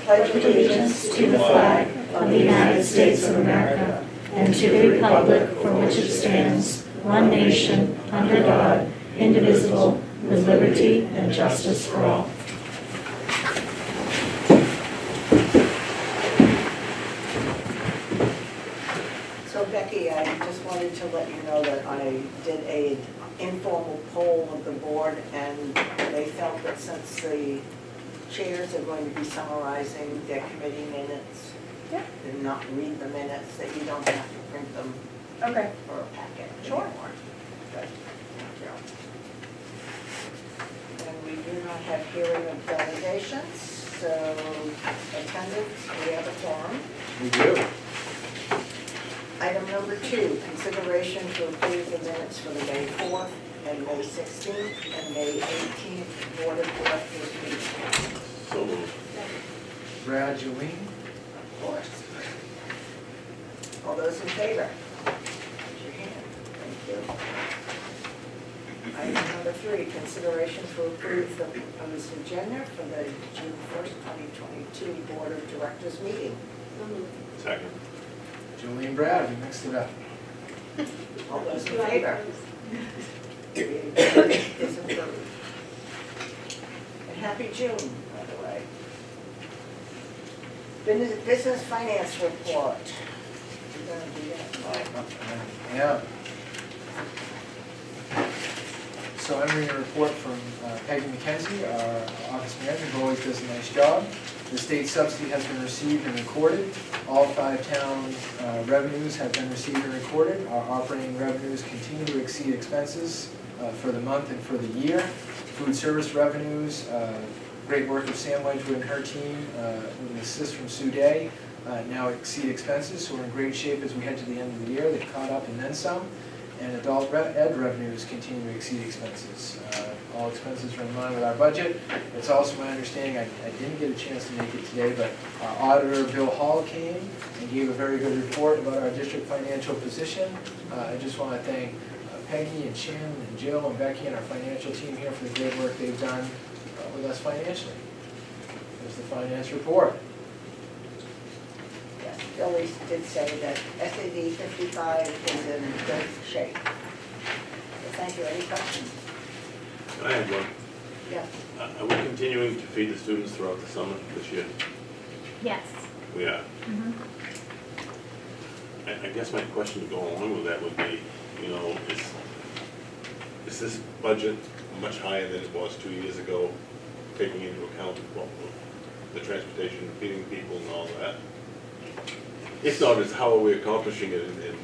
pledge allegiance to the flag of the United States of America and to the republic for which it stands, one nation, under God, indivisible, with liberty and justice for all. So Becky, I just wanted to let you know that I did an informal poll of the board, and they felt that since the chairs are going to be summarizing their committee minutes and not read the minutes, that you don't have to print them for a packet anymore. Good. Thank you. And we do not have hearing of delegations, so attendance, we have a quorum. We do. Item number 2, consideration to approve the minutes for the May 4th and May 16th and May 18th Board of Directors meetings. So moved. Brad, Jolene? Of course. All those in favor? Raise your hand. Thank you. Item number 3, consideration to approve the proposed agenda for the June 1st, 2022 Board of Directors meeting. Second. Jolene, Brad, we mixed it up. All those in favor? Is approved. And happy June, by the way. Business finance report. You're gonna do that, Mike? Yeah. So I'm reading a report from Peggy McKenzie, our office manager, who always does a nice job. The state subsidy has been received and recorded. All 5 town revenues have been received and recorded. Our operating revenues continue to exceed expenses for the month and for the year. Food service revenues, great work of Sam Wedgwood and her team, with an assist from Sue Day, now exceed expenses. So we're in great shape as we head to the end of the year. They've caught up and then some. And adult ed revenues continue to exceed expenses. All expenses are in line with our budget. It's also my understanding, I didn't get a chance to make it today, but our auditor, Bill Hall, came and gave a very good report about our district financial position. I just want to thank Peggy and Shannon and Jill and Becky and our financial team here for the great work they've done with us financially. There's the finance report. Yes, Billy did say that SAD 55 is in good shape. So thank you. Any questions? I have one. Yes. Are we continuing to feed the students throughout the summer this year? Yes. We are. Mm-hmm. I guess my question to go along with that would be, you know, is this budget much higher than it was 2 years ago, taking into account the transportation, feeding people and all that? If not, it's how are we accomplishing it in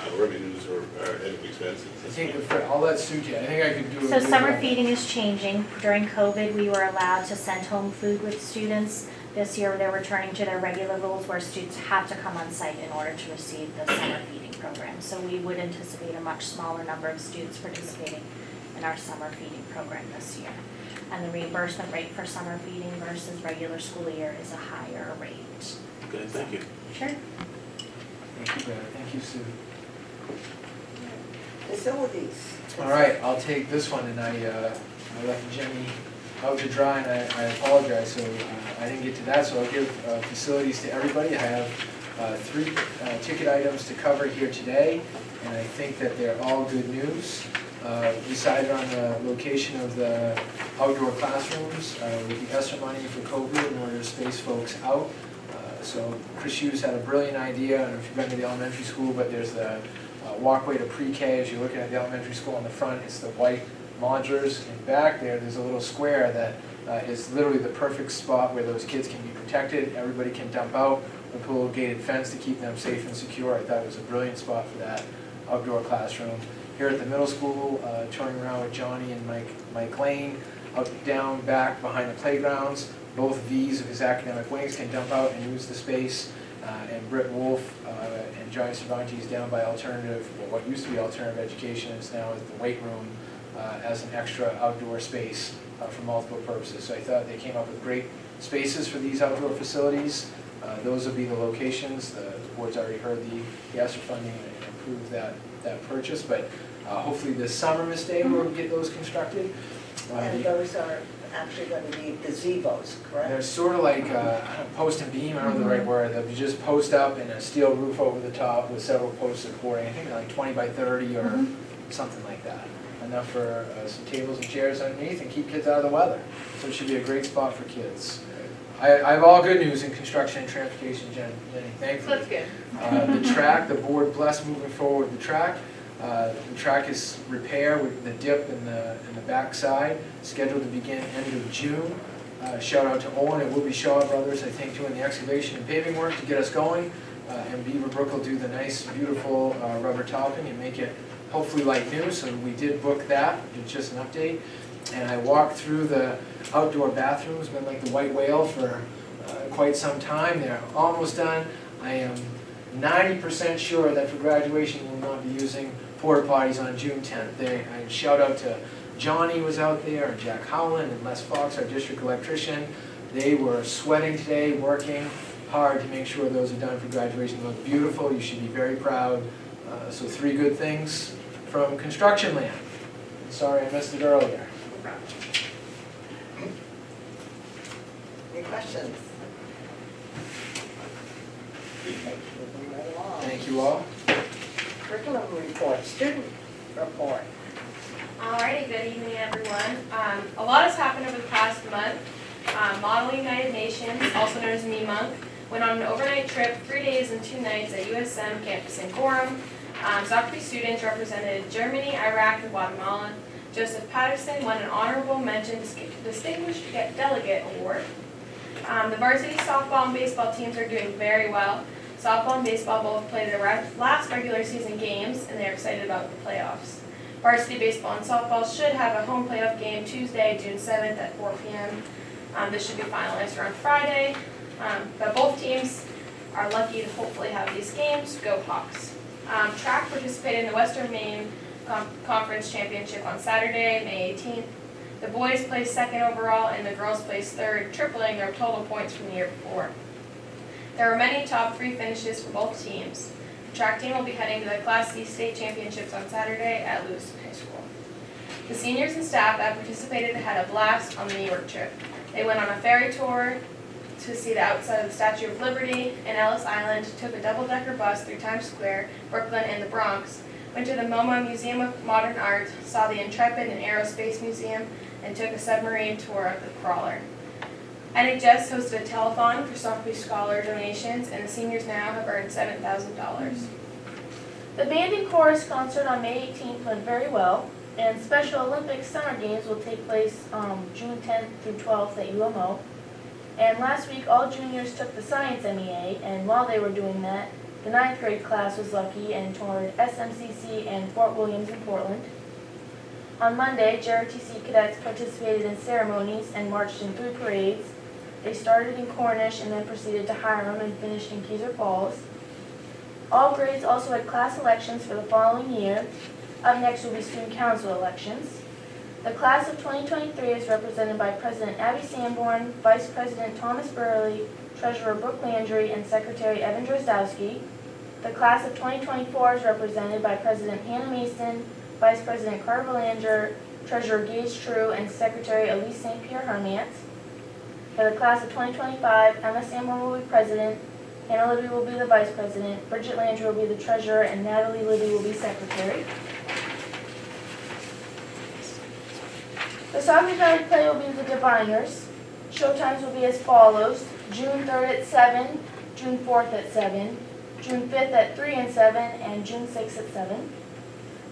our revenues or our expenses? I think I'll let Sue I think I could do it. So summer feeding is changing. During COVID, we were allowed to send home food with students. This year, they're returning to their regular rules where students have to come on site in order to receive the summer feeding program. So we would anticipate a much smaller number of students participating in our summer feeding program this year. And the reimbursement rate for summer feeding versus regular school year is a higher rate. Okay, thank you. Sure. Thank you, Brad. Thank you, Sue. Facilities. All right, I'll take this one, and I left Jenny out to dry, and I apologize, so I didn't get to that, so I'll give facilities to everybody. I have 3 ticket items to cover here today, and I think that they're all good news. We decided on the location of the outdoor classrooms with the ESSER money for COVID in order to space folks out. So Chris Hughes had a brilliant idea. I don't know if you've been to the elementary school, but there's the walkway to pre-K. As you're looking at the elementary school on the front, it's the white modulars. And back there's a little square that is literally the perfect spot where those kids can be protected. Everybody can dump out. We put a little gated fence to keep them safe and secure. I thought it was a brilliant spot for that outdoor classroom. Here at the middle school, touring around with Johnny and Mike Lane, out down back behind the playgrounds. Both V's of his academic wings can dump out and use the space. And Britt Wolf and Johnny Cervantes down by alternative, well, what used to be alternative education is now the weight room as an extra outdoor space for multiple purposes. So I thought they came up with great spaces for these outdoor facilities. Those will be the locations. The board's already heard the ESSER funding and approved that purchase, but hopefully this summer, Miss Day, we'll get those constructed. And those are actually going to be gazebos, correct? They're sort of like post and beam, I don't know the right word. They'll be just post up and a steel roof over the top with several posts supporting. I think they're like 20 by 30 or something like that. Enough for some tables and chairs underneath and keep kids out of the weather. So it should be a great spot for kids. I have all good news in construction and transportation, Jenny, thankfully. That's good. The track, the board blessed moving forward with the track. The track is repair with the dip in the backside, scheduled to begin end of June. Shout out to Owen and Wilby Shaw Brothers, I think, doing the excavation and paving work to get us going. And Beaver Brook will do the nice, beautiful rubber topping and make it hopefully like new. So we did book that, just an update. And I walked through the outdoor bathrooms, been like the white whale for quite some time. They're almost done. I am 90% sure that for graduation we'll not be using porta potties on June 10th. I shout out to Johnny was out there, and Jack Howland, and Les Fox, our district electrician. They were sweating today, working hard to make sure those are done for graduation. They look beautiful. You should be very proud. So 3 good things from construction land. Sorry I missed it earlier. Any questions? Moving right along. Thank you all. Curriculum report, student report. Alrighty, good evening, everyone. A lot has happened over the past month. Model United Nations, also known as MEMUNC, went on an overnight trip, 3 days and 2 nights at USM campus in Gorham. Sacopee students represented Germany, Iraq, and Guatemala. Joseph Patterson won an honorable mention distinguished delegate award. The varsity softball and baseball teams are doing very well. Softball and baseball both played their last regular season games, and they're excited about the playoffs. Varsity baseball and softball should have a home playoff game Tuesday, June 7th at 4 p.m. This should be finalized around Friday, but both teams are lucky to hopefully have these games. Go Hawks. Track participated in the Western Maine Conference Championship on Saturday, May 18th. The boys placed 2nd overall and the girls placed 3rd, tripling their total points from the year before. There were many top 3 finishes for both teams. The track team will be heading to the Class C state championships on Saturday at Lewis High School. The seniors and staff that participated had a blast on the New York trip. They went on a ferry tour to see the outside of the Statue of Liberty and Ellis Island, took a double-decker bus through Times Square, Brooklyn, and the Bronx, went to the MoMA Museum of Modern Art, saw the Intrepid and Aerospace Museum, and took a submarine tour of the crawler. NHS hosted a telethon for Sacopee Scholar donations, and the seniors now have earned $7,000. The band and chorus concert on May 18th went very well, and Special Olympics Summer Games will take place June 10th through 12th at UMO. And last week, all juniors took the Science MEA, and while they were doing that, the 9th grade class was lucky and toured SMCC and Fort Williams in Portland. On Monday, JRTC cadets participated in ceremonies and marched in 3 parades. They started in Cornish and then proceeded to Hiram and finished in Keyser Falls. All grades also had class elections for the following year. Up next will be student council elections. The class of 2023 is represented by President Abby Sanborn, Vice President Thomas Burley, Treasurer Brooke Landry, and Secretary Evan Drozdowski. The class of 2024 is represented by President Hannah Mason, Vice President Carter Belanger, Treasurer Gage True, and Secretary Elise St. Pierre Hermance. For the class of 2025, Emma Sanborn will be President, Hannah Libby will be the Vice President, Bridget Landry will be the Treasurer, and Natalie Libby will be Secretary. The Sacopee County play will be The Diviners. Showtimes will be as follows: June 3rd at 7, June 4th at 7, June 5th at 3 and 7, and June 6th at 7.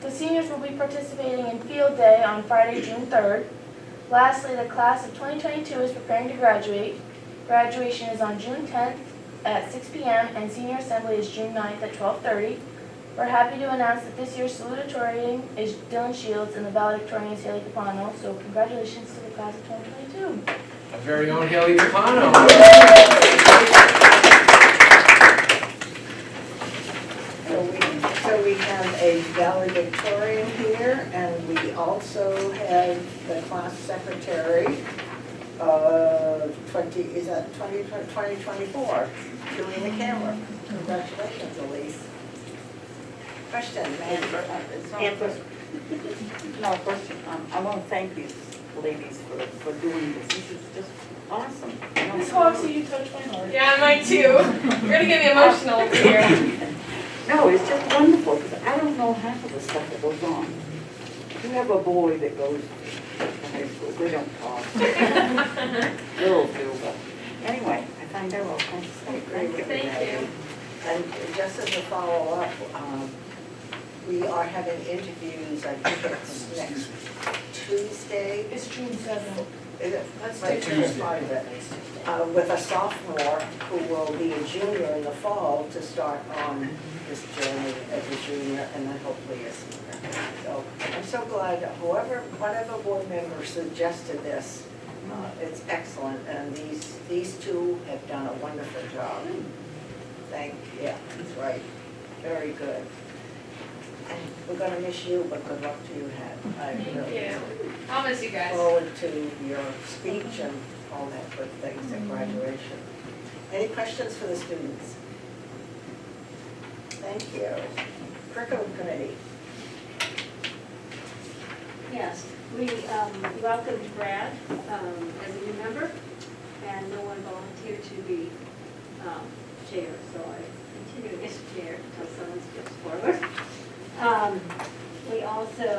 The seniors will be participating in Field Day on Friday, June 3rd. Lastly, the class of 2022 is preparing to graduate. Graduation is on June 10th at 6 p.m. and senior assembly is June 9th at 12:30. We're happy to announce that this year's salutatorian is Dylan Shields and the valedictorian is Haley Capano, so congratulations to the class of 2022. Our very own Haley Capano. So we have a valedictorian here, and we also have the class secretary, 2024, doing the camera. Congratulations, Elise. Question, Amber? No, first, I want to thank you ladies for doing this. This is just awesome. You know? Miss Hoxie, you touched my heart. Yeah, mine too. You're gonna get me emotional over here. No, it's just wonderful, because I don't know half of the stuff that goes on. You have a boy that goes to high school, they don't talk. Girls do, but anyway, I find out all kinds of stuff. Thank you. Thank you. And just as a follow-up, we are having interviews, I think it's next Tuesday. It's June 7th. Is it? Let's Right, do Tuesday. part of it. With a sophomore who will be a junior in the fall to start on this journey as a junior and then hopefully a senior. So I'm so glad that whatever board member suggested this, it's excellent, and these two have done a wonderful job. Yeah, that's right, very good. And we're gonna miss you, but good luck to you, Hat. I Thank really you. I'll miss you guys. forward to your speech and all that good things at graduation. Any questions for the students? Thank you. Curriculum committee. Yes, we welcomed Brad as a new member, and no one volunteered to be chair, so I continue as chair until someone steps forward. We also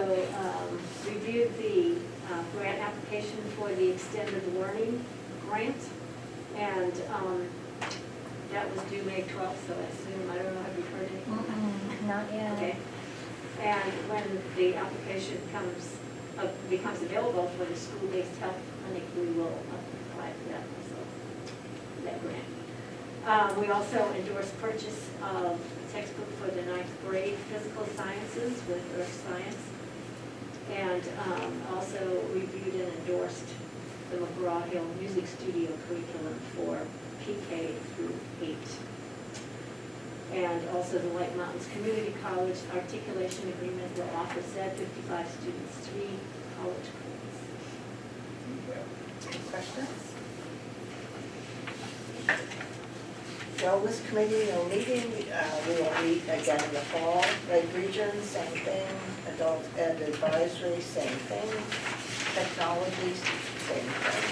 reviewed the grant application for the extended learning grant, and that was due May 12th, so I assume, I don't know, have you heard anything? Not yet. Okay. And when the application becomes available for the school-based health clinic, we will apply for that, so, that grant. We also endorsed purchase of a textbook for the 9th grade physical sciences with earth science. And also reviewed and endorsed the McGraw-Hill Music Studio curriculum for PK through 8. And also the White Mountains Community College articulation agreement will offer said 55 students 3 college credits. Any questions? Wellness committee, no meeting, we will meet again in the fall. Lake Region, same thing. Adult Ed Advisory, same thing. Technology, same thing.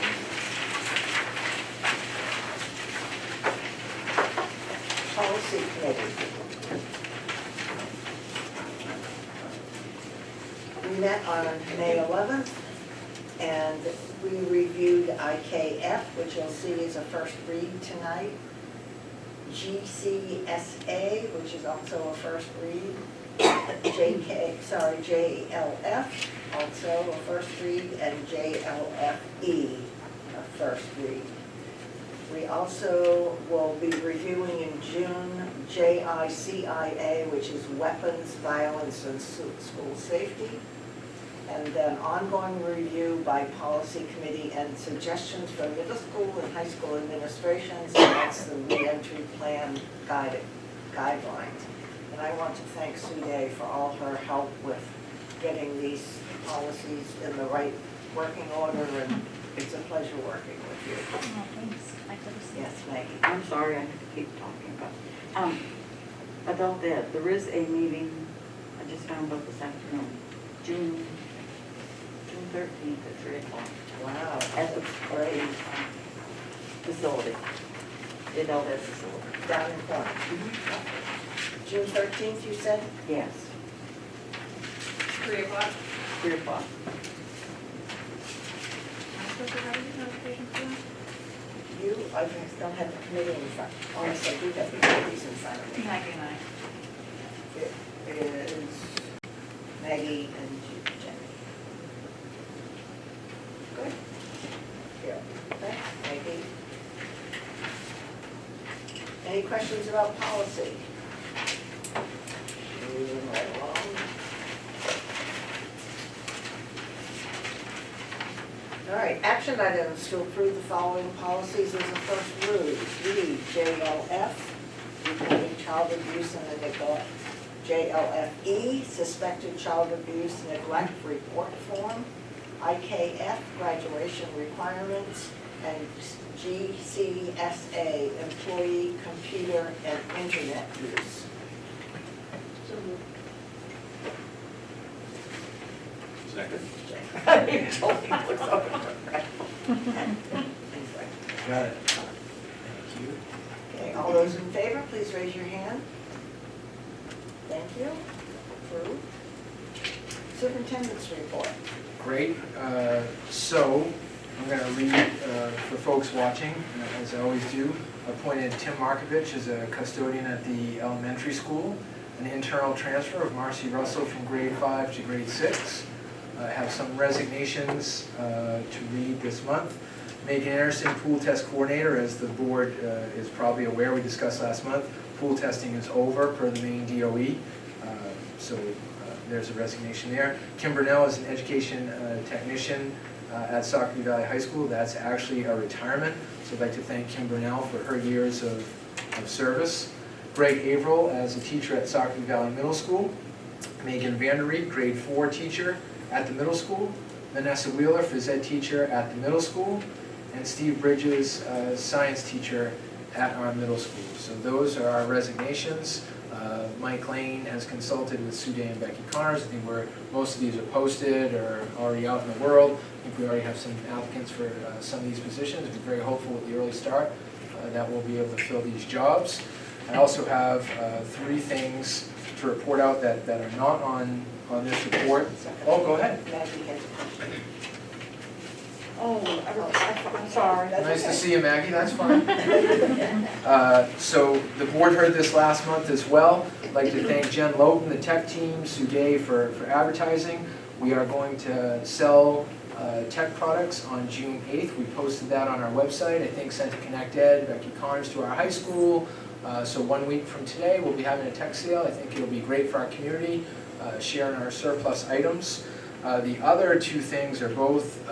Policy committee. We met on May 11th, and we reviewed IKF, which you'll see is a first read tonight. GCSA, which is also a first read. JLF, also a first read, and JLFE, a first read. We also will be reviewing in June JICIA, which is Weapons, Violence, and School Safety. And then ongoing review by policy committee and suggestions from middle school and high school administrations, and that's the reentry plan guidelines. And I want to thank Sue Day for all her help with getting these policies in the right working order, and it's a pleasure working with you. Oh, thanks. I could have seen. Yes, Maggie. I'm sorry, I have to keep talking, but about that, there is a meeting, I just found out this afternoon, June 13th at 3 o'clock Wow. at the facility. It out at facility. Down in corner. June 13th, you said? Yes, 3 o'clock. 3 o'clock. I just don't have the committee in front. Oh, yes, I do have the committees in front of me. Maggie and I. It is Maggie and Jenny. Good. Yeah, thanks, Maggie. Any questions about policy? Moving right along. All right, action items to approve the following policies as a first read. JLF, reporting child abuse and neglect. JLFE, suspected child abuse neglect report form. IKF, graduation requirements. And GCSA, employee computer and internet use. So moved. Second. You told me to put something Got it. Thank you. Okay, all those in favor, please raise your hand. Thank you. Approved. Superintendent's report. Great. So I'm going to read for folks watching, as I always do. Appointed Tim Markovich as a custodian at the elementary school. An internal transfer of Marcy Russell from grade 5 to grade 6. I have some resignations to read this month. Megan Anderson, pool test coordinator. As the board is probably aware, we discussed last month, pool testing is over per the Maine DOE. So there's a resignation there. Kim Burnell is an education technician at Sacopee Valley High School. That's actually a retirement. So I'd like to thank Kim Burnell for her years of service. Greg Averill as a teacher at Sacopee Valley Middle School. Megan Vanderreek, grade 4 teacher at the middle school. Vanessa Wheeler, phys ed teacher at the middle school. And Steve Bridges, science teacher at our middle school. So those are our resignations. Mike Lane has consulted with Sue Day and Becky Connors. I think most of these are posted or already out in the world. I think we already have some applicants for some of these positions. We're very hopeful with the early start that we'll be able to fill these jobs. I also have 3 things to report out that are not on this report. Oh, go ahead. Maggie has a question. Oh, I'm sorry. That's Nice to okay. see you, Maggie, that's fine. So the board heard this last month as well. I'd like to thank Jen Loughton, the tech team, Sue Gay for advertising. We are going to sell tech products on June 8th. We posted that on our website. I think sent to Connect Ed, Becky Carnes to our high school. So 1 week from today, we'll be having a tech sale. I think it'll be great for our community, sharing our surplus items. The other 2 things are both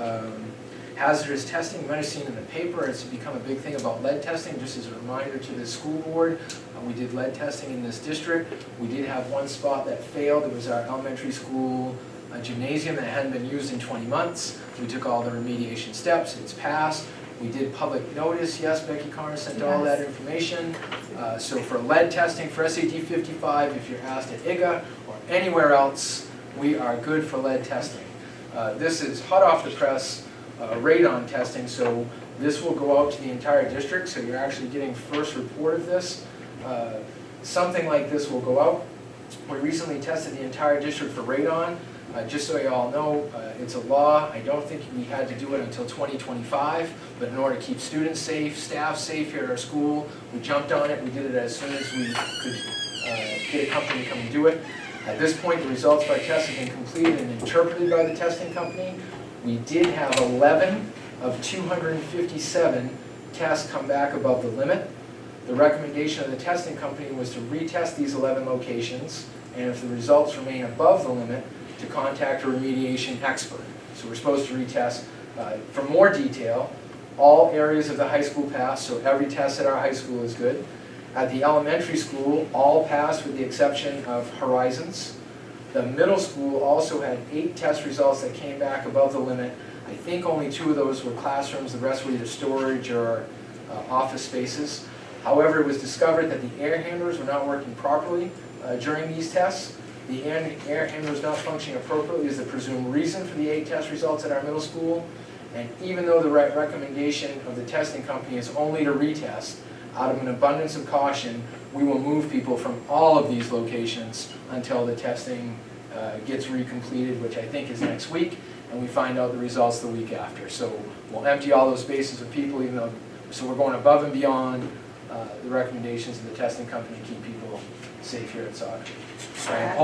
hazardous testing. You might have seen in the paper, it's become a big thing about lead testing. Just as a reminder to the school board, we did lead testing in this district. We did have 1 spot that failed. It was our elementary school gymnasium that hadn't been used in 20 months. We took all the remediation steps. It's passed. We did public notice. Yes, Becky Carnes sent all that information. So for lead testing, for SAT 55, if you're asked at IGA or anywhere else, we are good for lead testing. This is hot off the press. Radon testing, so this will go out to the entire district, so you're actually getting first report of this. Something like this will go out. We recently tested the entire district for radon. Just so you all know, it's a law. I don't think we had to do it until 2025, but in order to keep students safe, staff safe here at our school, we jumped on it. We did it as soon as we could get a company to come and do it. At this point, the results of our tests have been completed and interpreted by the testing company. We did have 11 of 257 tests come back above the limit. The recommendation of the testing company was to retest these 11 locations, and if the results remain above the limit, to contact a remediation expert. So we're supposed to retest. For more detail, all areas of the high school passed, so every test at our high school is good. At the elementary school, all passed with the exception of Horizons. The middle school also had 8 test results that came back above the limit. I think only 2 of those were classrooms, the rest were either storage or office spaces. However, it was discovered that the air handlers were not working properly during these tests. The air handlers not functioning appropriately is the presumed reason for the 8 test results at our middle school. And even though the recommendation of the testing company is only to retest, out of an abundance of caution, we will move people from all of these locations until the testing gets recompleted, which I think is next week, and we find out the results the week after. So we'll empty all those spaces of people, even though, so we're going above and beyond the recommendations of the testing company to keep people safe here at Sacopee. I'm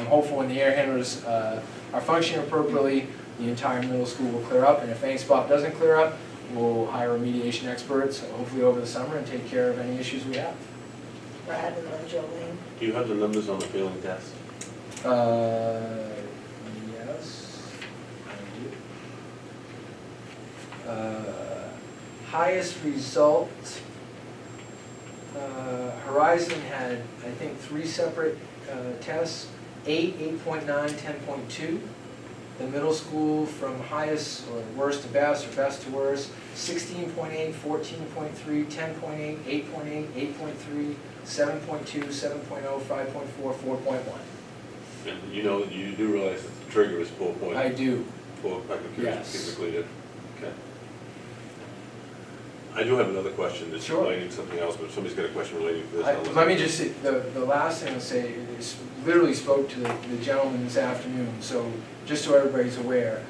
hopeful when the air handlers are functioning appropriately, the entire middle school will clear up, and if any spot doesn't clear up, we'll hire remediation experts, hopefully over the summer, and take care of any issues we have. Brad and then Jolene. Do you have the numbers on the failing tests? Yes, I do. Highest result, Horizon had, I think, 3 separate tests, 8, 8.9, 10.2. The middle school from highest or worst to best or best to worst, 16.8, 14.3, 10.8, 8.8, 8.3, 7.2, 7.0, 5.4, 4.1. And you know, you do realize that the trigger is 4 point. I do. 4 packet Yes. typically to Okay. I do have another question that's Sure. relating to something else, but if somebody's got a question relating to this, I'll Let me just say, the last thing I'll say is, literally spoke to the gentleman this afternoon, so just so everybody's aware,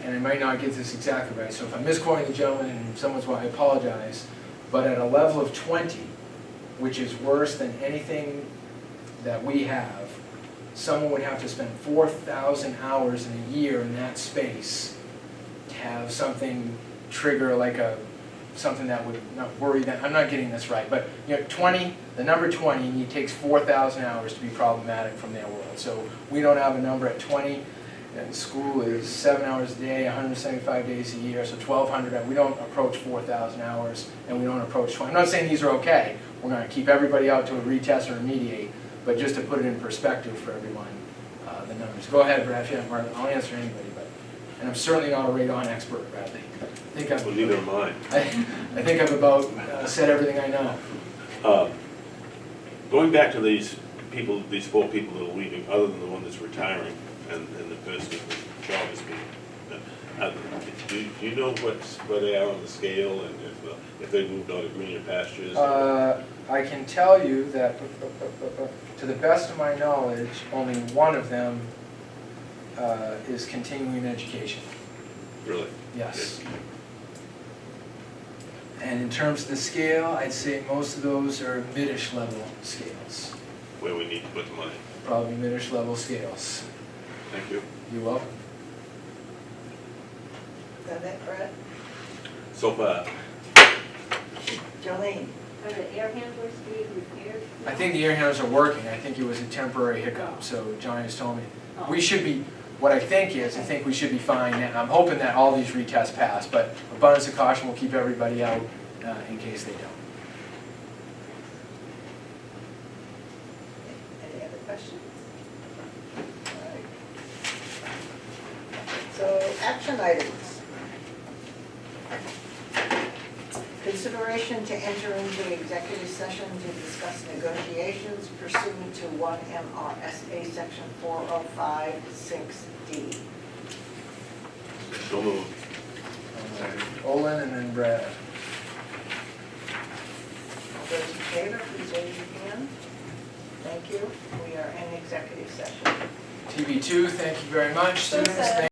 and I might not get this exactly right, so if I'm misquoting the gentleman and someone's wrong, I apologize, but at a level of 20, which is worse than anything that we have, someone would have to spend 4,000 hours in a year in that space to have something trigger like something that would not worry them. I'm not getting this right, but 20, the number 20, it takes 4,000 hours to be problematic from their world. So we don't have a number at 20, and school is 7 hours a day, 175 days a year, so 1,200. We don't approach 4,000 hours, and we don't approach 20. I'm not saying these are okay. We're going to keep everybody out to a retest or remediate, but just to put it in perspective for everyone, the numbers. Go ahead, Brad, if you have more. I'll answer anybody, and I'm certainly not a radon expert, Bradley. well, neither am I. I think I've about said everything I know. Going back to these people, these 4 people that are leaving, other than the one that's retiring and the person whose job is being, do you know where they are on the scale and if they moved on to greener pastures? I can tell you that, to the best of my knowledge, only one of them is continuing education. Really? Yes. And in terms of the scale, I'd say most of those are mid-ish level scales. Where we need to put the money. Probably mid-ish level scales. Thank you. You're welcome. Is that it, Brett? So far, Jolene? Are the air handlers being repaired? I think the air handlers are working. I think it was a temporary hiccup, so Johnny has told me. We should be, what I think we should be fine now. I'm hoping that all these retests pass, but abundance of caution will keep everybody out in case they don't. Any other questions? All right. So, action items. Consideration to enter into executive session to discuss negotiations pursuant to 1 MRSA Section 405(6)D. so moved. Olin and then Brad. All those in favor, please raise your hand. Thank you. We are in executive session. TV2, thank you very much, So students. sad.